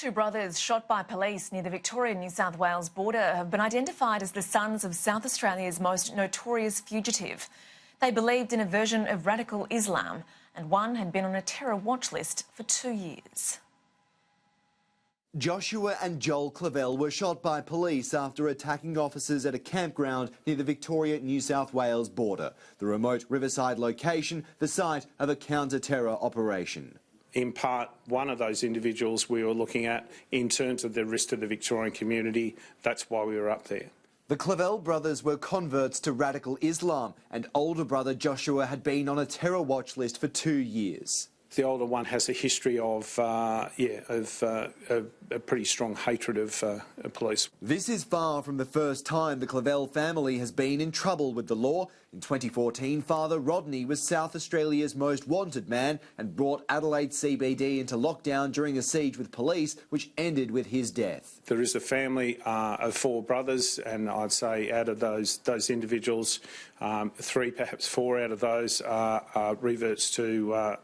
Two brothers shot by police near the Victoria-New South Wales border have been identified as the sons of South Australia's most notorious fugitive. They believed in a version of radical Islam, and one had been on a terror watch list for 2 years. Joshua and Joel Clavell were shot by police after attacking officers at a campground near the Victoria-New South Wales border, the remote riverside location, the site of a counter-terror operation. In part, one of those individuals we were looking at in terms of the risk to the Victorian community. That's why we were up there. The Clavell brothers were converts to radical Islam, and older brother Joshua had been on a terror watch list for 2 years. The older one has a history of a pretty strong hatred of police. This is far from the first time the Clavell family has been in trouble with the law. In 2014, Father Rodney was South Australia's most wanted man and brought Adelaide CBD into lockdown during a siege with police, which ended with his death. There is a family of 4 brothers, and I'd say out of those individuals, 3, perhaps 4 out of those are reverts to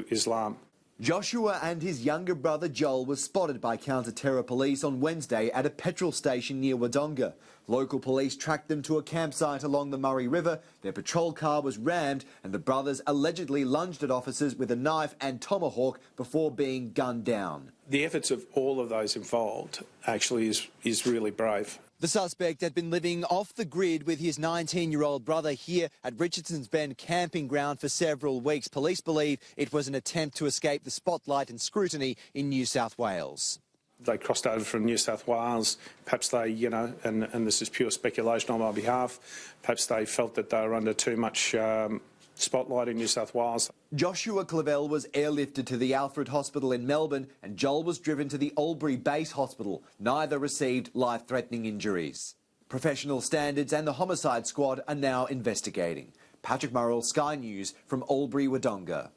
Islam. Joshua and his younger brother Joel were spotted by counter-terror police on Wednesday at a petrol station near Wodonga. Local police tracked them to a campsite along the Murray River. Their patrol car was rammed and the brothers allegedly lunged at officers with a knife and tomahawk before being gunned down. The efforts of all of those involved actually is really brave. The suspect had been living off the grid with his 19-year-old brother here at Richardson's Bend camping ground for several weeks. Police believe it was an attempt to escape the spotlight and scrutiny in New South Wales. They crossed over from New South Wales. Perhaps they, and this is pure speculation on my behalf, perhaps they felt that they were under too much spotlight in New South Wales. Joshua Clavell was airlifted to the Alfred Hospital in Melbourne and Joel was driven to the Albury Base Hospital. Neither received life-threatening injuries. Professional Standards and the Homicide Squad are now investigating. Patrick Murrell, Sky News from Albury, Wodonga.